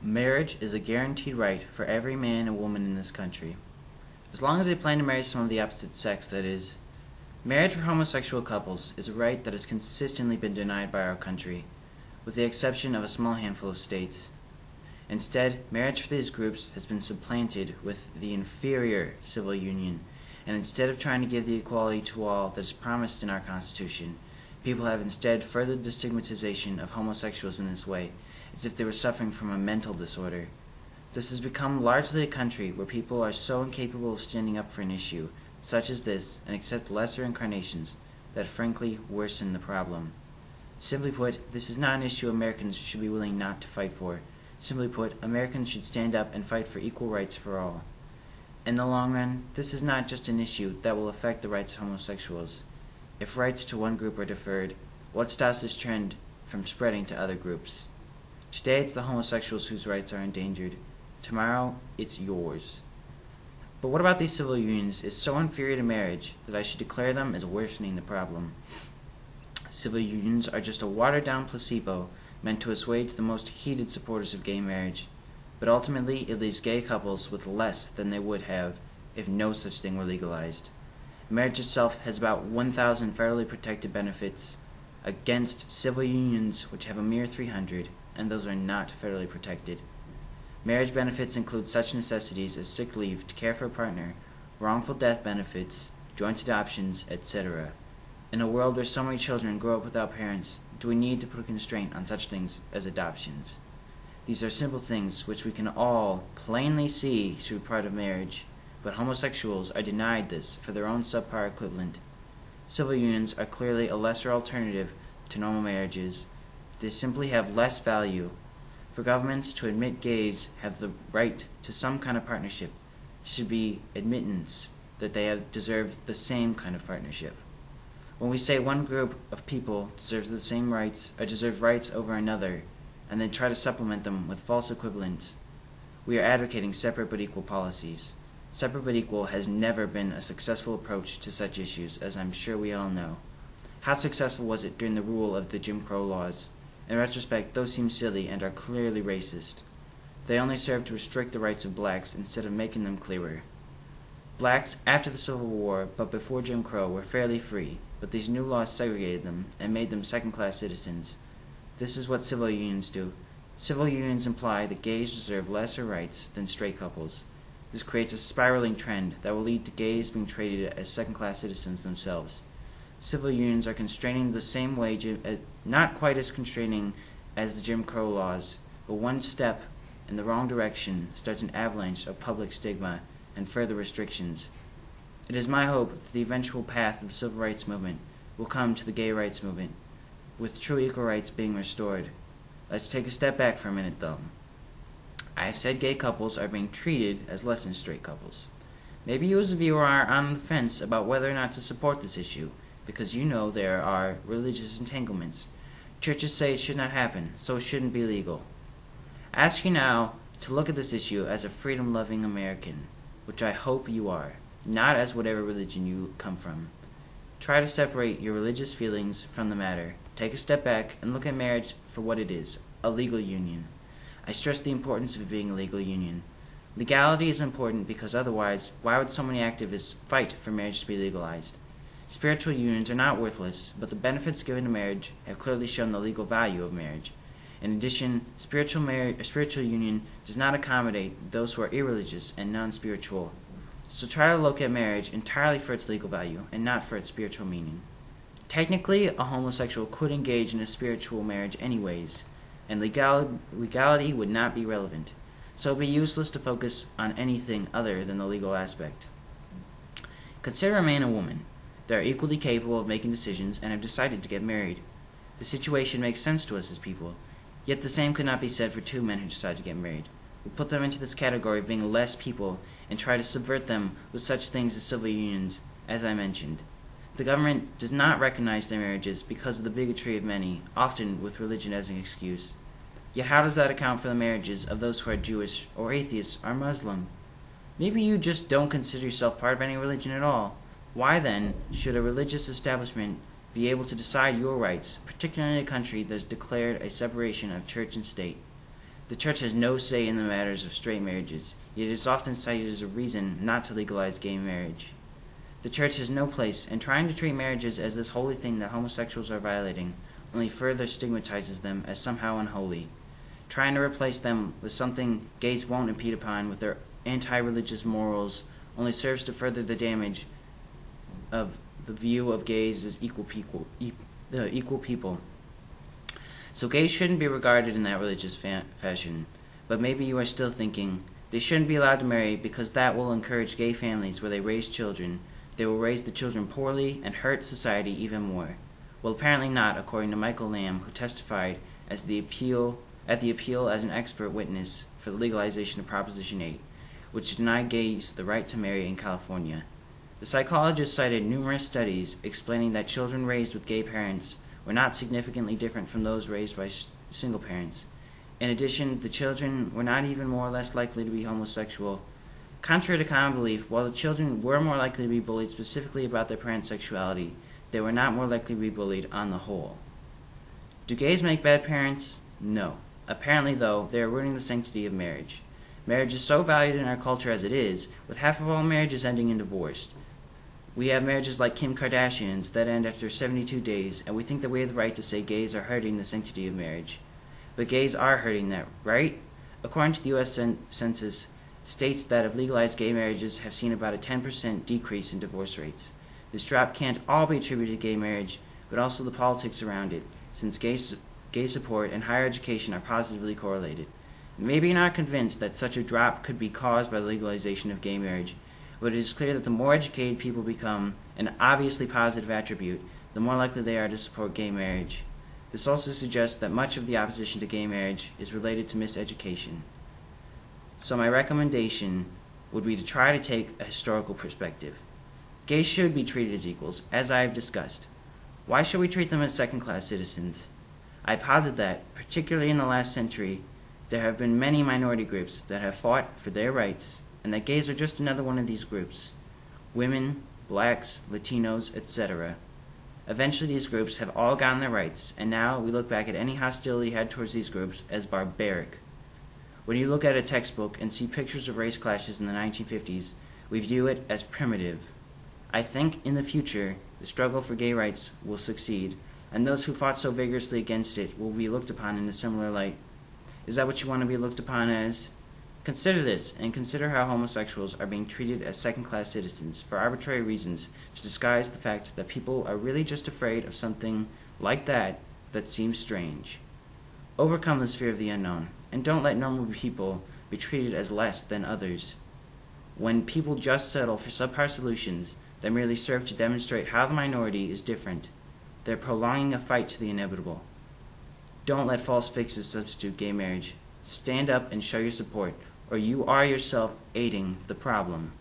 Marriage is a guaranteed right for every man and woman in this country. As long as they plan to marry someone of the opposite sex, that is. Marriage for homosexual couples is a right that has consistently been denied by our country, with the exception of a small handful of states. Instead, marriage for these groups has been supplanted with the inferior civil union, and instead of trying to give the equality to all that is promised in our Constitution, people have instead furthered the stigmatization of homosexuals in this way, as if they were suffering from a mental disorder. This has become largely a country where people are so incapable of standing up for an issue such as this and accept lesser incarnations that frankly worsen the problem. Simply put, this is not an issue Americans should be willing not to fight for. Simply put, Americans should stand up and fight for equal rights for all. In the long run, this is not just an issue that will affect the rights of homosexuals. If rights to one group are deferred, what stops this trend from spreading to other groups? Today it's the homosexuals whose rights are endangered. Tomorrow it's yours. But what about these civil unions is so inferior to marriage that I should declare them as worsening the problem? Civil unions are just a watered-down placebo meant to assuage the most heated supporters of gay marriage, but ultimately it leaves gay couples with less than they would have if no such thing were legalized. Marriage itself has about 1,000 federally protected benefits against civil unions which have a mere 300, and those are not federally protected. Marriage benefits include such necessities as sick leave to care for a partner, wrongful death benefits, joint adoptions, etc. In a world where so many children grow up without parents, do we need to put a constraint on such things as adoptions? These are simple things which we can all plainly see should be part of marriage, but homosexuals are denied this for their own subpar equivalent. Civil unions are clearly a lesser alternative to normal marriages. They simply have less value. For governments to admit gays have the right to some kind of partnership should be admittance that they have deserved the same kind of partnership. When we say one group of people deserves the same rights or deserves rights over another, and then try to supplement them with false equivalents, we are advocating separate but equal policies. Separate but equal has never been a successful approach to such issues, as I'm sure we all know. How successful was it during the rule of the Jim Crow laws? In retrospect, those seem silly and are clearly racist. They only serve to restrict the rights of blacks instead of making them clearer. Blacks, after the Civil War but before Jim Crow, were fairly free, but these new laws segregated them and made them second-class citizens. This is what civil unions do. Civil unions imply that gays deserve lesser rights than straight couples. This creates a spiraling trend that will lead to gays being treated as second-class citizens themselves. Civil unions are constraining the same way, not quite as constraining as the Jim Crow laws, but one step in the wrong direction starts an avalanche of public stigma and further restrictions. It is my hope that the eventual path of the civil rights movement will come to the gay rights movement, with true equal rights being restored. Let's take a step back for a minute, though. I have said gay couples are being treated as less than straight couples. Maybe you as a viewer are on the fence about whether or not to support this issue, because you know there are religious entanglements. Churches say it should not happen, so it shouldn't be legal. I ask you now to look at this issue as a freedom-loving American, which I hope you are, not as whatever religion you come from. Try to separate your religious feelings from the matter. Take a step back and look at marriage for what it is, a legal union. I stress the importance of it being a legal union. Legality is important because otherwise, why would so many activists fight for marriage to be legalized? Spiritual unions are not worthless, but the benefits given to marriage have clearly shown the legal value of marriage. In addition, spiritual union does not accommodate those who are irreligious and non-spiritual. So try to look at marriage entirely for its legal value and not for its spiritual meaning. Technically, a homosexual could engage in a spiritual marriage anyways, and legality would not be relevant. So it would be useless to focus on anything other than the legal aspect. Consider a man and woman. They are equally capable of making decisions and have decided to get married. The situation makes sense to us as people, yet the same could not be said for two men who decide to get married. We put them into this category of being less people and try to subvert them with such things as civil unions, as I mentioned. The government does not recognize their marriages because of the bigotry of many, often with religion as an excuse. Yet how does that account for the marriages of those who are Jewish or atheists or Muslim? Maybe you just don't consider yourself part of any religion at all. Why then should a religious establishment be able to decide your rights, particularly in a country that has declared a separation of church and state? The church has no say in the matters of straight marriages, yet it is often cited as a reason not to legalize gay marriage. The church has no place, and trying to treat marriages as this holy thing that homosexuals are violating only further stigmatizes them as somehow unholy. Trying to replace them with something gays won't impede upon with their anti-religious morals only serves to further the damage of the view of gays as equal people. So gays shouldn't be regarded in that religious fashion, but maybe you are still thinking, they shouldn't be allowed to marry because that will encourage gay families where they raise children. They will raise the children poorly and hurt society even more. Well, apparently not, according to Michael Lamb, who testified at the appeal as an expert witness for the legalization of Proposition 8, which denied gays the right to marry in California. The psychologist cited numerous studies explaining that children raised with gay parents were not significantly different from those raised by single parents. In addition, the children were not even more or less likely to be homosexual. Contrary to common belief, while the children were more likely to be bullied specifically about their parents' sexuality, they were not more likely to be bullied on the whole. Do gays make bad parents? No. Apparently, though, they are ruining the sanctity of marriage. Marriage is so valued in our culture as it is, with half of all marriages ending in divorce. We have marriages like Kim Kardashian's that end after 72 days, and we think that we have the right to say gays are hurting the sanctity of marriage. But gays are hurting that, right? According to the U.S. Census, states that have legalized gay marriages have seen about a 10% decrease in divorce rates. This drop can't all be attributed to gay marriage, but also the politics around it, since gay support and higher education are positively correlated. Maybe you're not convinced that such a drop could be caused by the legalization of gay marriage, but it is clear that the more educated people become, an obviously positive attribute, the more likely they are to support gay marriage. This also suggests that much of the opposition to gay marriage is related to miseducation. So my recommendation would be to try to take a historical perspective. Gays should be treated as equals, as I have discussed. Why should we treat them as second-class citizens? I posit that, particularly in the last century, there have been many minority groups that have fought for their rights, and that gays are just another one of these groups. Women, blacks, Latinos, etc. Eventually these groups have all gotten their rights, and now we look back at any hostility had towards these groups as barbaric. When you look at a textbook and see pictures of race clashes in the 1950s, we view it as primitive. I think in the future, the struggle for gay rights will succeed, and those who fought so vigorously against it will be looked upon in a similar light. Is that what you want to be looked upon as? Consider this, and consider how homosexuals are being treated as second-class citizens for arbitrary reasons to disguise the fact that people are really just afraid of something like that seems strange. Overcome this fear of the unknown, and don't let normal people be treated as less than others. When people just settle for subpar solutions that merely serve to demonstrate how the minority is different, they're prolonging a fight to the inevitable. Don't let false fixes substitute gay marriage. Stand up and show your support, or you are yourself aiding the problem.